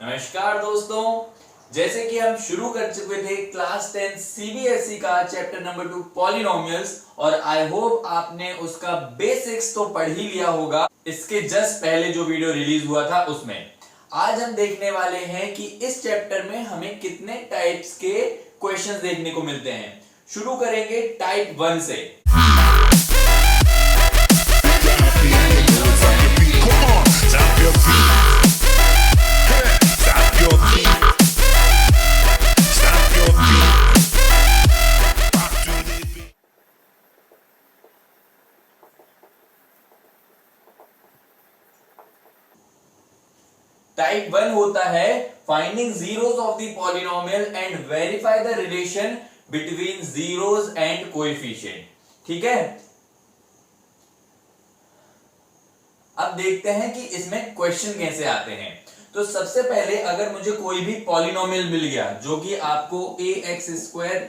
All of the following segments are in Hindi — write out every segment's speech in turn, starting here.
नमस्कार दोस्तों, जैसे कि हम शुरू कर चुके थे क्लास 10 सीबीएसई का चैप्टर नंबर 2 पॉलिनोमियल्स और आई होप आपने उसका बेसिक्स तो पढ़ ही लिया होगा। इसके जस्ट पहले जो वीडियो रिलीज हुआ था उसमें आज हम देखने वाले हैं कि इस चैप्टर में हमें कितने टाइप्स के क्वेश्चंस देखने को मिलते हैं। शुरू करेंगे टाइप 1 से। टाइप 1 होता है finding zeros of the polynomial and verify the relation between zeros and coefficient. ठीक है, अब देखते हैं कि इसमें क्वेश्चन कैसे आते हैं। तो सबसे पहले अगर मुझे कोई भी पॉलिनोमियल मिल गया जो कि आपको ax²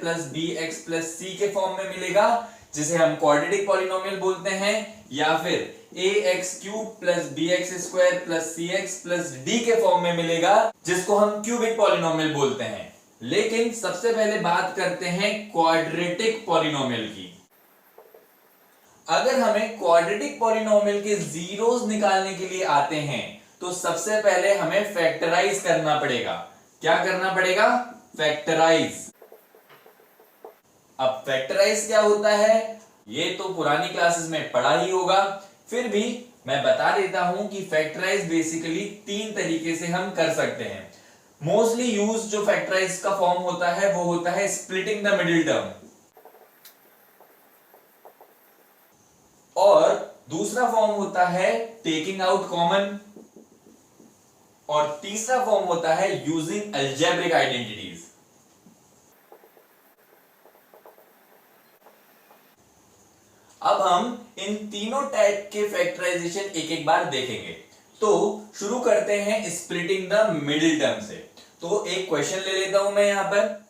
+ bx + c के फॉर्म में मिलेगा, जिसे हम क्वाड्रेटिक पॉलिनोमियल बोलते हैं, या फिर ax³ + bx² + cx + d के फॉर्म में मिलेगा, जिसको हम क्यूबिक पॉलिनोमियल बोलते हैं। लेकिन सबसे पहले बात करते हैं क्वाड्रेटिक पॉलिनोमियल की। अगर हमें क्वाड्रेटिक पॉलिनोमियल के जीरोस निकालने के लिए आते हैं तो सबसे पहले हमें फैक्टराइज करना पड़ेगा। क्या करना पड़ेगा? फैक्टराइज। अब फैक्टराइज क्या होता है ये तो पुरानी क्लासेस में पढ़ा ही होगा, फिर भी मैं बता देता हूं कि फैक्टराइज बेसिकली 3 तरीके से हम कर सकते हैं। मोस्टली यूज जो फैक्टराइज का फॉर्म होता है वो होता है स्प्लिटिंग द मिडिल टर्म, और दूसरा फॉर्म होता है टेकिंग आउट कॉमन, और तीसरा फॉर्म होता है यूजिंग अलजेब्रिक आइडेंटिटीज। अब हम इन तीनों टाइप के फैक्टराइजेशन एक एक बार देखेंगे। तो शुरू करते हैं स्प्लिटिंग द मिडिल टर्म से। तो एक क्वेश्चन ले लेता हूं मैं यहां पर।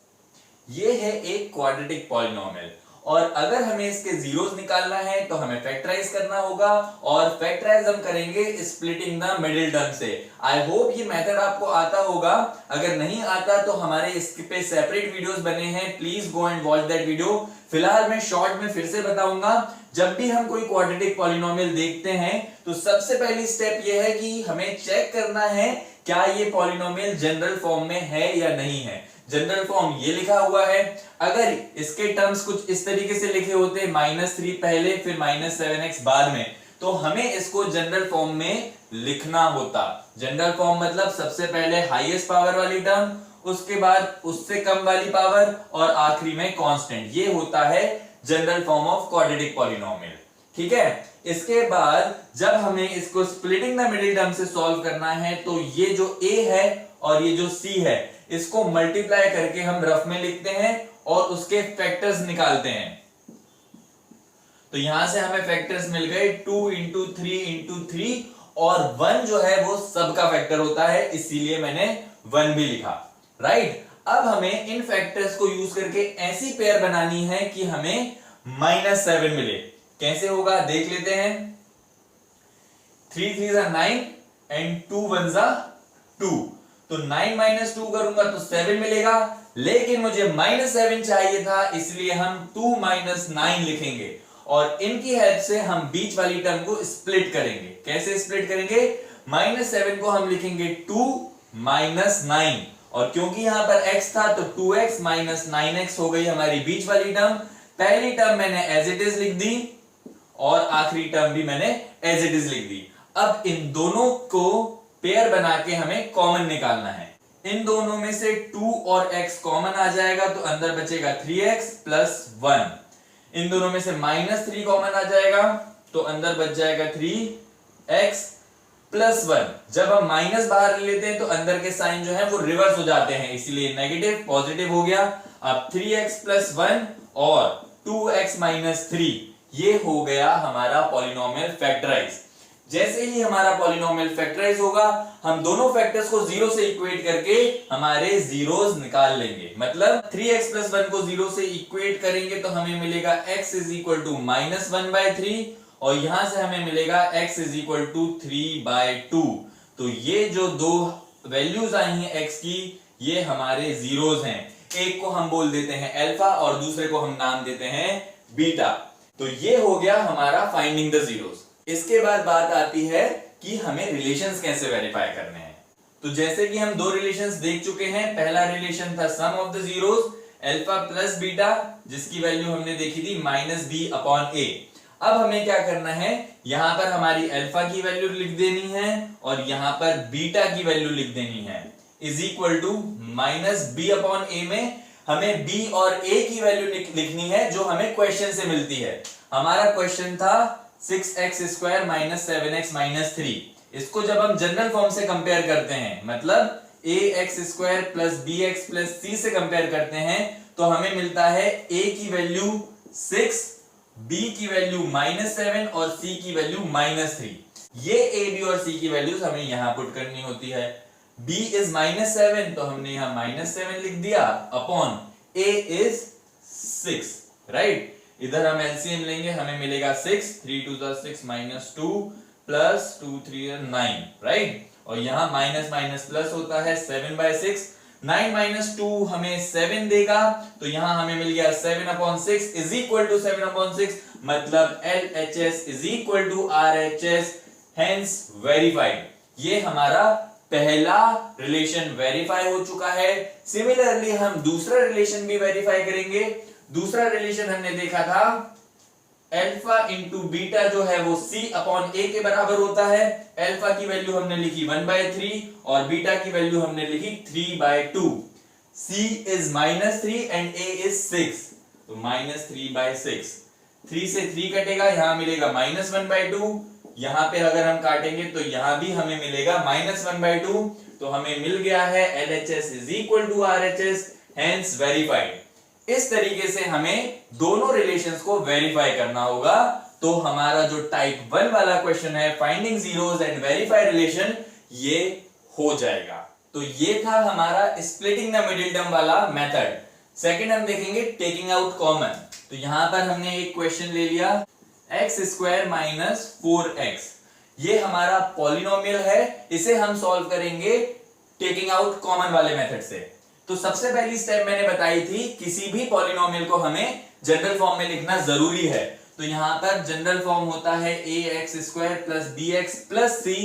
यह है एक क्वाड्रेटिक पॉलिनोमियल और अगर हमें इसके जीरोस निकालना है तो हमें फैक्टराइज करना होगा, और फैक्टराइज हम करेंगे स्प्लिटिंग द मिडिल टर्म से। आई होप ये मेथड आपको आता होगा। अगर नहीं आता तो हमारे इसके पे सेपरेट वीडियोस बने हैं, please go and watch that video. फिलहाल मैं शॉर्ट में फिर से बताऊंगा। जब भी हम कोई क्वाड्रेटिक पॉलिनोमियल देखते हैं तो सबसे पहली स्टेप यह है कि हमें चेक करना है क्या ये पॉलिनोमियल जनरल फॉर्म में है या नहीं है। जनरल फॉर्म ये लिखा हुआ है। अगर इसके टर्म्स कुछ इस तरीके से लिखे होते -3 पहले फिर -7x बाद में, तो हमें इसको जनरल फॉर्म में लिखना होता। जनरल फॉर्म मतलब सबसे पहले हाईएस्ट पावर वाली टर्म, उसके बाद उससे कम वाली पावर, और आखिरी में कांस्टेंट। ये होता है general form of quadratic polynomial. ठीक है, इसके बाद जब हमें इसको स्प्लिटिंग द मिडिल टर्म से सॉल्व करना है तो ये जो a है और ये जो c है इसको मल्टीप्लाई करके हम रफ में लिखते हैं और उसके फैक्टर्स निकालते हैं। तो यहां से हमें फैक्टर्स मिल गए 2 × 3 × 3, और 1 जो है वो सबका फैक्टर होता है, इसीलिए मैंने 1 भी लिखा। राइट, अब हमें इन फैक्टर्स को यूज करके ऐसी पेयर बनानी है कि हमें -7 मिले। कैसे होगा देख लेते हैं। 3 3 9 एंड 2 1 2, तो 9 - 2 करूंगा तो 7 मिलेगा, लेकिन मुझे -7 चाहिए था, इसलिए हम 2 - 9 लिखेंगे, और इनकी हेल्प से हम बीच वाली टर्म को स्प्लिट करेंगे। कैसे स्प्लिट करेंगे? -7 को हम लिखेंगे 2 - 9, और क्योंकि यहां पर x था तो 2x - 9x हो गई हमारी बीच वाली टर्म। पहली टर्म मैंने एज इट इज लिख दी और आखिरी टर्म भी मैंने एज इट इज लिख दी। अब इन दोनों को पेयर बना के हमें कॉमन निकालना है। इन दोनों में से 2 और x कॉमन आ जाएगा तो अंदर बचेगा 3x + 1। इन दोनों में से -3 कॉमन आ जाएगा तो अंदर बच जाएगा 3x + 1। जब हम माइनस बाहर ले लेते हैं तो अंदर के साइन जो है वो रिवर्स हो जाते हैं, इसीलिए नेगेटिव पॉजिटिव हो गया। अब 3x + 1 और 2x - 3, ये हो गया हमारा पॉलिनोमियल फैक्टराइज। जैसे ही हमारा पॉलिनोमियल फैक्टराइज होगा हम दोनों फैक्टर्स को 0 से इक्वेट करके हमारे जीरोस निकाल लेंगे। मतलब 3x + 1 को 0 से इक्वेट करेंगे तो हमें मिलेगा x = -1/3, और यहां से हमें मिलेगा x = 3/2। तो ये जो दो वैल्यूज आई हैं x की, ये हमारे जीरोज हैं। एक को हम बोल देते हैं अल्फा और दूसरे को हम नाम देते हैं बीटा। तो ये हो गया हमारा फाइंडिंग द जीरोज। इसके बाद बात आती है कि हमें रिलेशंस कैसे वेरीफाई करने हैं। तो जैसे कि हम दो रिलेशंस देख चुके हैं, पहला रिलेशन था sum of the zeros alpha plus beta, जिसकी वैल्यू हमने देखी थी -b/a। अब हमें क्या करना है, यहां पर हमारी अल्फा की वैल्यू लिख देनी है और यहां पर बीटा की वैल्यू लिख देनी है, इज इक्वल टू -b/a में हमें b और a की वैल्यू लिखनी है जो हमें क्वेश्चन से मिलती है। हमारा क्वेश्चन था 6x² - 7x - 3। इसको जब हम जनरल फॉर्म से कंपेयर करते हैं, मतलब ax² + bx + c से कंपेयर करते हैं, तो हमें मिलता है a की वैल्यू 6, b की वैल्यू -7 और c की वैल्यू -3। ये a, b और c की वैल्यूज हमें यहां पुट करनी होती है। b इज -7 तो हमने यहां -7 लिख दिया अपॉन a इज 6, राइट। इधर हम एलसीएम लेंगे, हमें मिलेगा 6, 3 2 6 -2 प्लस 2 3 9, राइट। और यहां माइनस माइनस प्लस होता है 7/6। 9 - 2 हमें 7 देगा, तो यहां हमें मिल गया 7/6 इज इक्वल टू 7/6, मतलब LHS is equal to RHS, hence verified. ये हमारा पहला रिलेशन वेरीफाई हो चुका है। सिमिलरली हम दूसरा रिलेशन भी वेरीफाई करेंगे। दूसरा रिलेशन हमने देखा था अल्फा इंटू बीटा जो है वो c/a के बराबर होता है। अल्फा की वैल्यू हमने लिखी 1/3 और बीटा की वैल्यू हमने लिखी 3/2। c is -3 and a is 6, तो -3/6। 3 से 3 कटेगा, यहां मिलेगा -1/2। यहां पे अगर हम काटेंगे तो यहां भी हमें मिलेगा -1/2। तो हमें मिल गया है LHS is equal to RHS, hence verified. इस तरीके से हमें दोनों रिलेशंस को वेरीफाई करना होगा। तो हमारा जो टाइप 1 वाला क्वेश्चन है finding zeros and verify relation, ये हो जाएगा। तो ये था हमारा स्प्लिटिंग द मिडिल टर्म वाला मेथड। सेकंड हम देखेंगे टेकिंग आउट कॉमन। तो यहां पर हमने एक क्वेश्चन ले लिया x² - 4x। ये हमारा पॉलिनोमियल है, इसे हम सॉल्व करेंगे टेकिंग आउट कॉमन वाले मेथड से। तो सबसे पहली स्टेप मैंने बताई थी, किसी भी पॉलिनोमियल को हमें जनरल फॉर्म में लिखना जरूरी है। तो यहां पर जनरल फॉर्म होता है ax² + bx + c।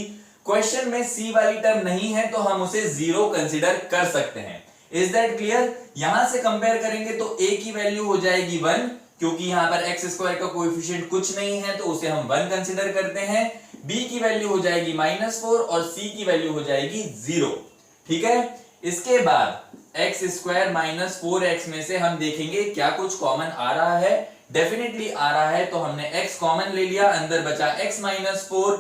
क्वेश्चन में c वाली टर्म नहीं है तो हम उसे 0 कंसीडर कर सकते हैं। Is that clear? यहां से कंपेयर करेंगे तो a की वैल्यू हो जाएगी 1, क्योंकि यहां पर x² का कोएफिशिएंट कुछ नहीं है तो उसे हम 1 कंसीडर करते हैं। b की वैल्यू हो जाएगी -4 और c की वैल्यू हो जाएगी 0, ठीक है। इसके बाद x² - 4x में से हम देखेंगे क्या कुछ कॉमन आ रहा है। डेफिनेटली आ रहा है, तो हमने x कॉमन ले लिया, अंदर बचा x - 4।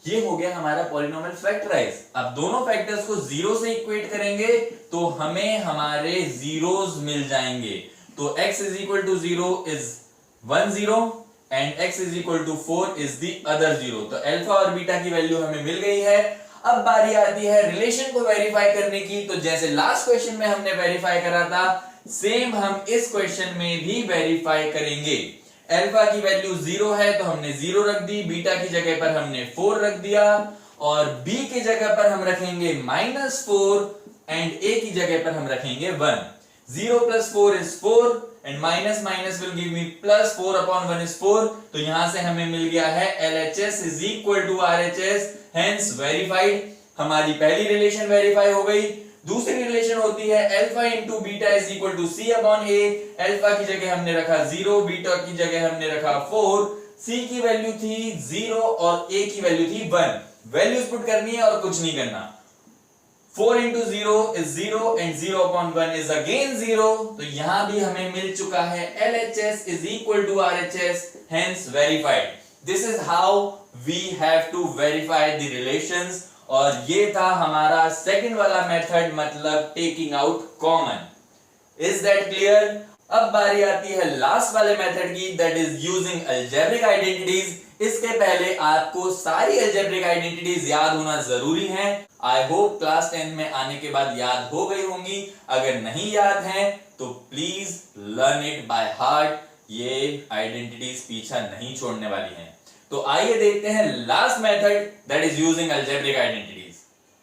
ये हो गया हमारा पॉलिनोमियल फैक्टराइज। अब दोनों फैक्टर्स को 0 से इक्वेट करेंगे तो हमें हमारे जीरोस मिल जाएंगे। तो x = 0 is 1 0 and x = 4 is the other 0। तो अल्फा और बीटा की वैल्यू हमें मिल गई है। अब बारी आती है रिलेशन को वेरीफाई करने की। तो जैसे लास्ट क्वेश्चन में हमने वेरीफाई करा था, सेम हम इस क्वेश्चन में भी वेरीफाई करेंगे। अल्फा की वैल्यू 0 है तो हमने 0 रख दी, बीटा की जगह पर हमने 4 रख दिया और b की जगह पर हम रखेंगे -4 एंड a की जगह पर हम रखेंगे 1। 0 + 4 is 4 and minus minus will give me +4/1 is 4। तो यहां से हमें मिल गया है LHS is equal to RHS, hence verified। हमारी पहली रिलेशन वेरीफाई हो गई। दूसरी रिलेशन होती है alpha into beta is equal to c/a। अल्फा की जगह हमने रखा 0, बीटा की जगह हमने रखा 4, c की वैल्यू थी 0 और a की वैल्यू थी 1। वैल्यूज पुट करनी है और कुछ नहीं करना। 4 into 0 is 0 and 0/1 is again 0। तो यहां भी हमें मिल चुका है LHS is equal to RHS, hence verified। This is how we have to verify the relations। और ये था हमारा सेकंड वाला मेथड, मतलब taking out common. Is that clear? अब बारी आती है लास्ट वाले मेथड की, that is using algebraic identities. इसके पहले आपको सारी अलजेब्रिक आइडेंटिटीज याद होना जरूरी है। आई होप क्लास 10 में आने के बाद याद हो गई होंगी। अगर नहीं याद है तो please learn it by heart. ये आइडेंटिटीज पीछा नहीं छोड़ने वाली हैं। तो आइए देखते हैं last method, that is using algebraic identities.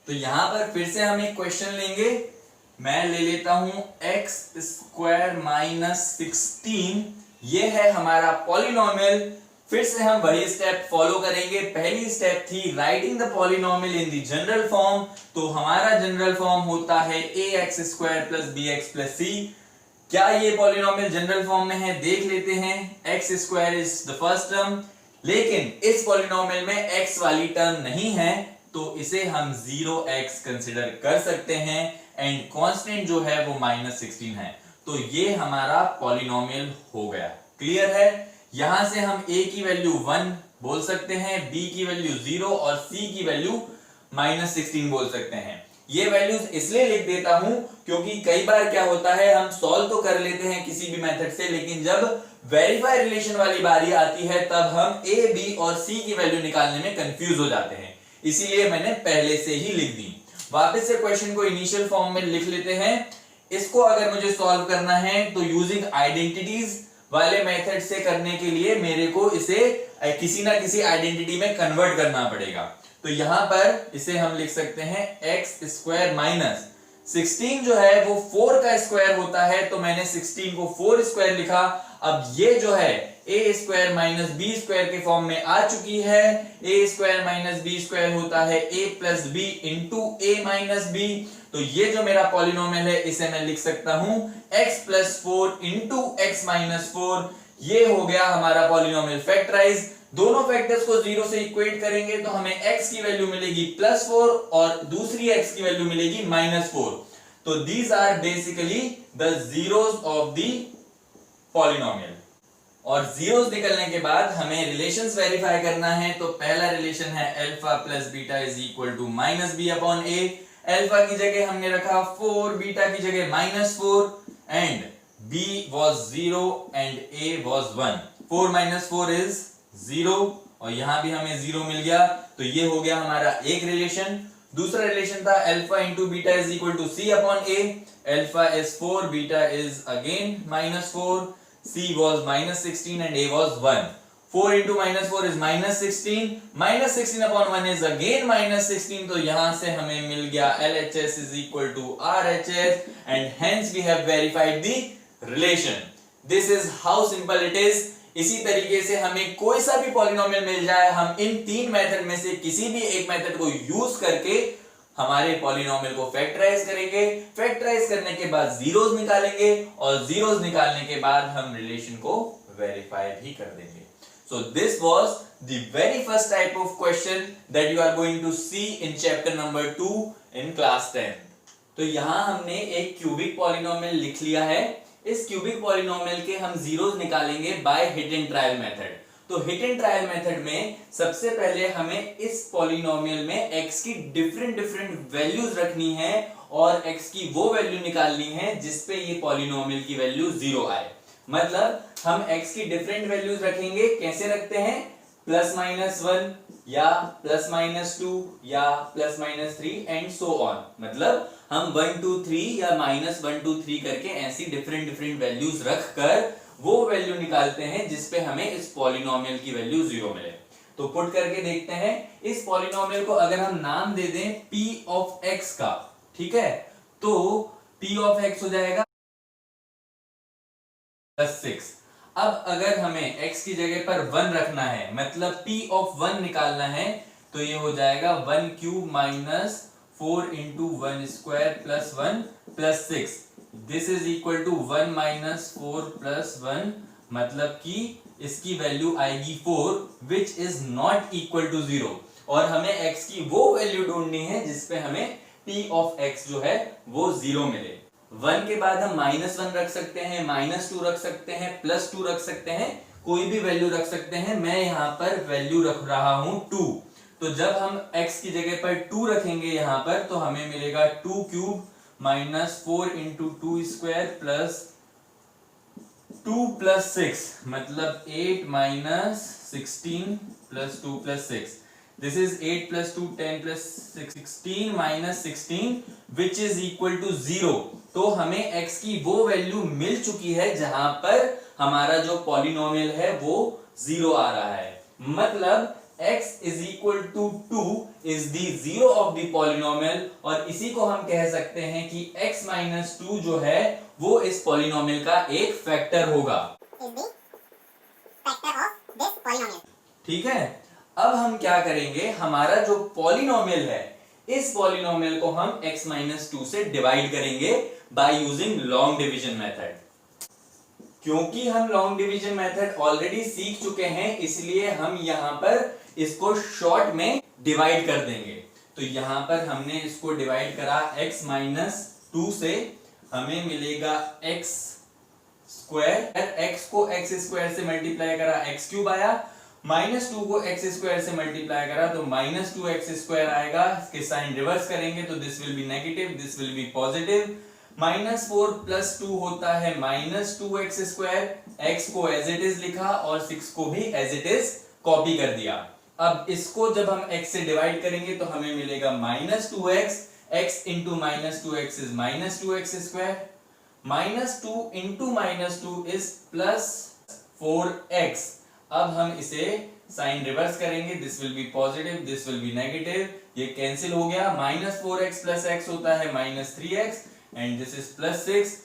तो यहां पर फिर से हम एक क्वेश्चन लेंगे, मैं ले लेता हूं एक्स स्क्वायर माइनस 16, ये है हमारा पॉलिनोमियल। फिर से हम वही स्टेप फॉलो करेंगे। पहली स्टेप थी writing the polynomial in the general form, तो हमारा जनरल फॉर्म होता है ax square plus bx plus c। क्या ये पॉलिनोमियल जनरल फॉर्म में है देख लेते हैं। X square is the first term, लेकिन इस पॉलिनोमियल में x वाली टर्म नहीं है, तो इसे हम 0x कंसिडर कर सकते हैं एंड कांस्टेंट जो है वो -16 है। तो ये हमारा पॉलिनोमियल हो गया। क्लियर है। यहां से हम a की वैल्यू 1 बोल सकते हैं, b की वैल्यू 0 और c की वैल्यू -16 बोल सकते हैं। ये वैल्यूज इसलिए लिख देता हूं क्योंकि कई बार क्या होता है, हम सॉल्व तो कर लेते हैं किसी भी मेथड से, लेकिन जब वेरीफाई रिलेशन वाली बारी आती है तब हम a, b और c की वैल्यू निकालने में कंफ्यूज हो जाते हैं। इसीलिए मैंने पहले से ही लिख दी। वापस से क्वेश्चन को इनिशियल फॉर्म में लिख लेते हैं। इसको अगर मुझे सॉल्व करना है तो यूजिंग आइडेंटिटीज वाले मेथड से करने के लिए मेरे को इसे किसी ना किसी आइडेंटिटी में कन्वर्ट करना पड़ेगा। तो यहां पर इसे हम लिख सकते हैं एक्स स्क्वायर माइनस 16 जो है वो 4 का स्क्वायर होता है, तो मैंने 16 को 4 स्क्वायर लिखा। अब ये जो है ए स्क्वायर माइनस बी स्क्वायर के फॉर्म में आ चुकी है। ए स्क्वायर माइनस बी स्क्वायर होता है ए प्लस बी इंटू ए माइनस बी। तो ये जो मेरा पॉलिनोमियल है इसे मैं लिख सकता हूं x plus 4 into x minus 4। ये हो गया हमारा पॉलिनोमियल फैक्टराइज। दोनों फैक्टर्स को 0 से इक्वेट करेंगे तो हमें x की वैल्यू मिलेगी +4 और दूसरी x की वैल्यू मिलेगी -4। तो these are basically the zeros of the polynomial. और जीरोस निकलने के बाद हमें रिलेशंस वेरीफाई करना है। तो पहला रिलेशन है alpha plus beta is equal to -b/a। Alpha की जगह हमने रखा 4, बीटा की जगह -4 and b was 0 and a was 1। 4 minus 4 is 0 और यहां भी हमें 0 मिल गया। तो ये हो गया हमारा एक रिलेशन। दूसरा रिलेशन था alpha into beta is equal to c/a। Alpha is 4, beta is again -4, c was -16 and a was 1। 4 into -4 is -16, -16/1 is again -16। तो यहां से हमें मिल गया LHS is equal to RHS and hence we have verified the relation। This is how simple it is। इसी तरीके से हमें कोई सा भी पॉलिनोमियल मिल जाए, हम इन तीन मेथड में से किसी भी एक मेथड को यूज करके हमारे पॉलिनोमियल को फैक्टराइज करेंगे। फैक्टराइज करने के बाद जीरोस निकालेंगे और जीरोस निकालने के बाद हम रिलेशन को वेरीफाई भी कर देंगे। So this was the very first type of question that you are going to see in chapter number 2 in class 10। तो यहाँ हमने एक क्यूबिक पॉलिनोमियल लिख लिया है। इस क्यूबिक पॉलिनोमियल के हम जीरोस निकालेंगे by hit and trial method. तो हिट एंड ट्रायल मेथड में सबसे पहले हमें इस पॉलिनोमियल में x की डिफरेंट वैल्यूज रखनी है और x की वो वैल्यू निकालनी है जिसपे ये पॉलिनोमियल की वैल्यू 0 आए। मतलब हम x की डिफरेंट वैल्यूज रखेंगे। कैसे रखते हैं? +-1 या +-2 या +-3 एंड सो ऑन। मतलब हम 1 2 3 या -1 2 3 करके ऐसी डिफरेंट वैल्यूज रखकर वो वैल्यू निकालते हैं जिसपे हमें इस पॉलिनोमियल की वैल्यू 0 मिले। तो पुट करके देखते हैं। इस पॉलिनोमियल को अगर हम नाम दे दें p ऑफ x का, ठीक है, तो p ऑफ x हो जाएगा +6। अब अगर हमें x की जगह पर 1 रखना है, मतलब p ऑफ 1 निकालना है, तो ये हो जाएगा 1³ - 4 × 1² + 1 + 6। दिस इज इक्वल टू 1 - 4 + 1, मतलब कि इसकी वैल्यू आएगी 4 which is not equal to 0। और हमें x की वो वैल्यू ढूंढनी है जिसपे हमें p ऑफ x जो है वो 0 मिले। 1 के बाद हम -1 रख सकते हैं, -2 रख सकते हैं, +2 रख सकते हैं, कोई भी वैल्यू रख सकते हैं। मैं यहाँ पर वैल्यू रख रहा हूं 2। तो जब हम x की जगह पर 2 रखेंगे यहाँ पर, तो हमें मिलेगा 2³ - 4 × 2² + 2 + 6, मतलब 8 - 16 + 2 + 6। This is 8 + 2 10 + 6 16 - 16 which is equal to 0। तो हमें x की वो वैल्यू मिल चुकी है जहां पर हमारा जो पॉलिनोमियल है वो 0 आ रहा है। मतलब x is equal to 2 is the zero of the polynomial, और इसी को हम कह सकते हैं कि x minus 2 जो है वो इस पॉलिनोमियल का एक फैक्टर होगा, ठीक है। अब हम क्या करेंगे, हमारा जो पॉलिनोमियल है इस पॉलिनोमियल को हम x minus 2 से डिवाइड करेंगे by using long division method. क्योंकि हम लॉन्ग डिवीजन मेथड ऑलरेडी सीख चुके हैं, इसलिए हम यहां पर इसको शॉर्ट में डिवाइड कर देंगे। तो यहां पर हमने इसको डिवाइड करा x minus 2 से, हमें मिलेगा x स्क्वायर, x को x स्क्वायर से मल्टीप्लाई करा x क्यूब आया, माइनस 2 को x स्क्वायर से मल्टीप्लाई करा तो माइनस 2x स्क्वायर आएगा। इसके साइन रिवर्स करेंगे तो this will be negative, this will be positive. Minus 4 plus 2 होता है माइनस 2x स्क्वायर, x को एज इट इज लिखा और 6 को भी एज इट इज कॉपी कर दिया। अब इसको जब हम x से डिवाइड करेंगे तो हमें मिलेगा minus 2x, x into minus 2x is minus 2x square, minus 2 into minus 2 is plus 4x। अब हम इसे साइन रिवर्स करेंगे, this will be positive, this will be negative, ये कैंसिल हो गया। माइनस 4x प्लस x होता है minus 3x and this is plus 6।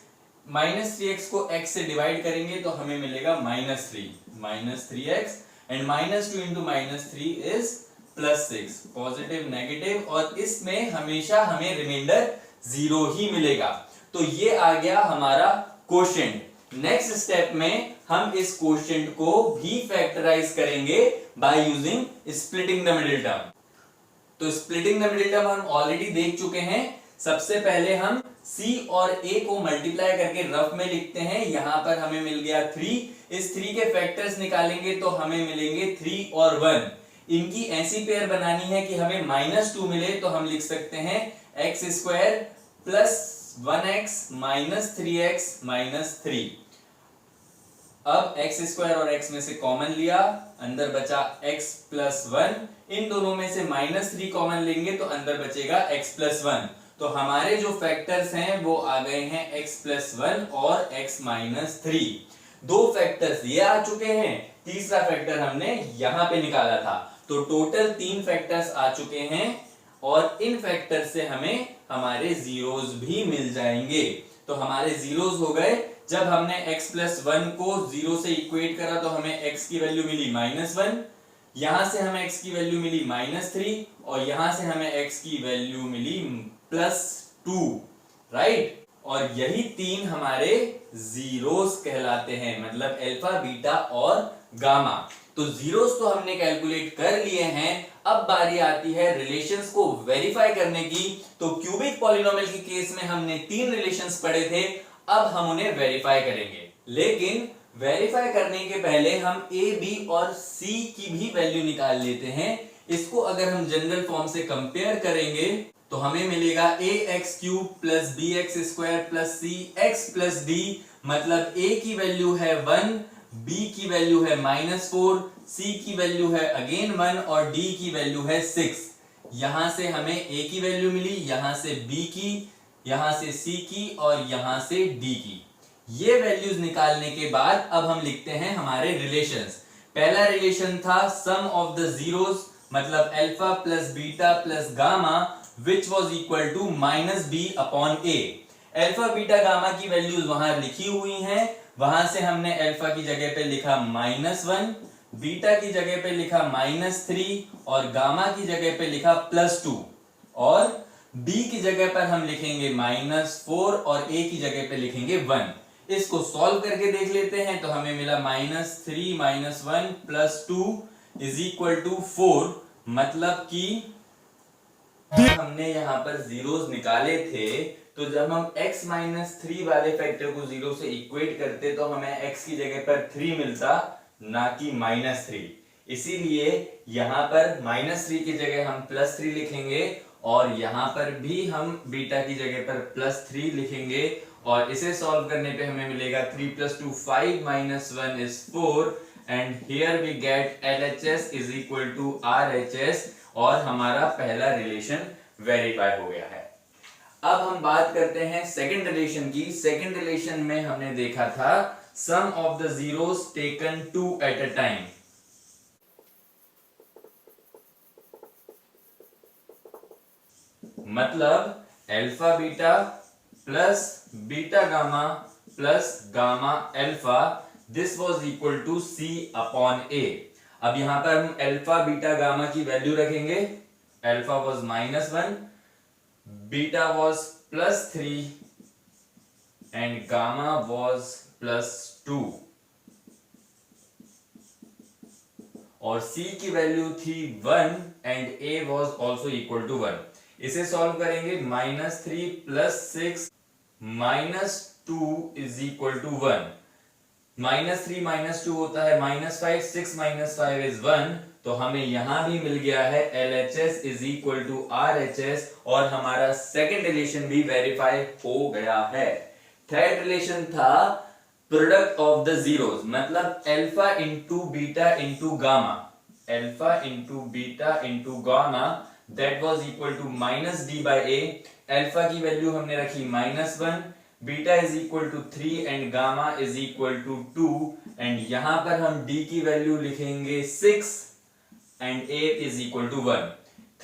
Minus 3x को x से डिवाइड करेंगे तो हमें मिलेगा minus 3x and minus 2 into minus 3 is plus 6, positive negative, और इसमें हमेशा हमें रिमाइंडर 0 ही मिलेगा। तो ये आ गया हमारा क्वोशिएंट। नेक्स्ट स्टेप में हम इस क्वोशिएंट को भी फैक्टराइज करेंगे by using splitting the middle term. तो स्प्लिटिंग द मिडिल टर्म हम ऑलरेडी देख चुके हैं। सबसे पहले हम c और a को मल्टीप्लाई करके रफ में लिखते हैं। यहां पर हमें मिल गया 3, इस 3 के फैक्टर्स निकालेंगे तो हमें मिलेंगे 3 और 1। इनकी ऐसी पेयर बनानी है कि हमें माइनस 2 मिले, तो हम लिख सकते हैं x square plus 1x minus 3x minus 3। अब x स्क्वायर और x में से कॉमन लिया, अंदर बचा x प्लस 1। इन दोनों में से माइनस 3 कॉमन लेंगे तो अंदर बचेगा x प्लस 1। तो हमारे जो फैक्टर्स हैं वो आ गए हैं x प्लस 1 और x माइनस 3। दो फैक्टर्स ये आ चुके हैं, तीसरा फैक्टर हमने यहां पे निकाला था। तो टोटल 3 फैक्टर्स आ चुके हैं और इन फैक्टर से हमें हमारे जीरोस भी मिल जाएंगे। तो हमारे जीरोस हो गए। जब हमने x प्लस 1 को 0 से इक्वेट करा तो हमें x की वैल्यू मिली माइनस 1, यहां से हमें x की वैल्यू मिली माइनस 3 और यहां से हमें x की वैल्यू मिली प्लस 2, राइट। और यही 3 हमारे जीरोस कहलाते हैं, मतलब अल्फा, बीटा और गामा। तो जीरोस तो हमने कैलकुलेट कर लिए हैं। अब बारी आती है रिलेशंस को वेरीफाई करने की। तो क्यूबिक पॉलिनोमियल के केस में हमने 3 रिलेशंस पढ़े थे, अब हम उन्हें वेरीफाई करेंगे। लेकिन वेरीफाई करने के पहले हम a, b और c की भी वैल्यू निकाल लेते हैं। इसको अगर हम जनरल फॉर्म से कंपेयर करेंगे तो हमें मिलेगा ax cube plus bx square plus cx plus d, मतलब a की वैल्यू है 1, b की वैल्यू है -4, c की वैल्यू है अगेन 1 और d की वैल्यू है 6। यहां से हमें a की वैल्यू मिली, यहां से b की, यहां से c की और यहां से d की। ये वैल्यूज निकालने के बाद अब हम लिखते हैं हमारे रिलेशंस। पहला रिलेशन था सम ऑफ द जीरोस, मतलब alpha plus beta plus gamma which was equal to minus B upon A. Alpha beta gamma की वैल्यूज वहां लिखी हुई हैं। वहां से हमने अल्फा की जगह पे लिखा -1, बीटा की जगह पे लिखा -3 और गामा की जगह पे लिखा +2 और b की जगह पर हम लिखेंगे -4 और a की जगह पे लिखेंगे 1। इसको सॉल्व करके देख लेते हैं तो हमें मिला -3 - 1 +2 इज इक्वल टू 4। मतलब कि हमने यहाँ पर जीरोस निकाले थे, तो जब हम x -3 वाले फैक्टर को 0 से इक्वेट करते तो हमें x की जगह पर 3 मिलता, ना कि -3। इसीलिए यहाँ पर -3 की जगह हम +3 लिखेंगे और यहाँ पर भी हम बीटा की जगह पर +3 लिखेंगे और इसे सॉल्व करने पे हमें मिलेगा 3 + 2 5 - 1 is 4 and here we get LHS is equal to RHS और हमारा पहला रिलेशन वेरीफाई हो गया है। अब हम बात करते हैं सेकंड रिलेशन की। सेकंड रिलेशन में हमने देखा था sum of the zeros taken 2 at a time. मतलब alpha beta plus beta gamma plus gamma alpha, this was equal to C upon A। अब यहां पर हम अल्फा बीटा गामा की वैल्यू रखेंगे। Alpha was -1, beta was +3 and gamma was +2 और C की वैल्यू थी 1 and A was also equal to 1। इसे सॉल्व करेंगे। -3 + 6 -2 इज इक्वल टू 1। -3 -2 होता है -5, 6 - 5 इज 1, तो हमें यहां भी मिल गया है LHS is equal to RHS और हमारा सेकंड रिलेशन भी वेरीफाई हो गया है। थर्ड रिलेशन था प्रोडक्ट ऑफ द जीरोस, मतलब alpha into beta into gamma, alpha into beta into gamma, that was equal to -D/A। Alpha की वैल्यू हमने रखी -1, beta is equal to 3 and gamma is equal to 2 and यहां पर हम D की वैल्यू लिखेंगे 6 and A is equal to 1।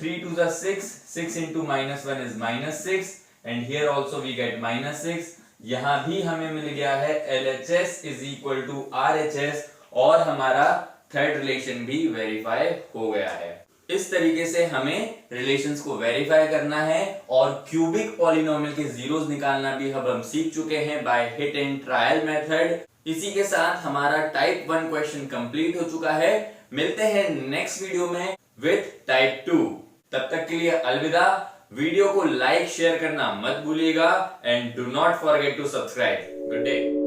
3 to the 6, 6 into -1 is -6 and here also we get -6। यहां भी हमें मिल गया है LHS is equal to RHS और हमारा थर्ड रिलेशन भी वेरीफाई हो गया है। इस तरीके से हमें रिलेशंस को वेरीफाई करना है और क्यूबिक पॉलिनोमियल के जीरोस निकालना भी हम सीख चुके हैं by hit and trial method. इसी के साथ हमारा टाइप 1 क्वेश्चन कंप्लीट हो चुका है। मिलते हैं नेक्स्ट वीडियो में विथ टाइप 2। तब तक के लिए अलविदा। वीडियो को लाइक शेयर करना मत भूलिएगा and do not forget to subscribe. Good day.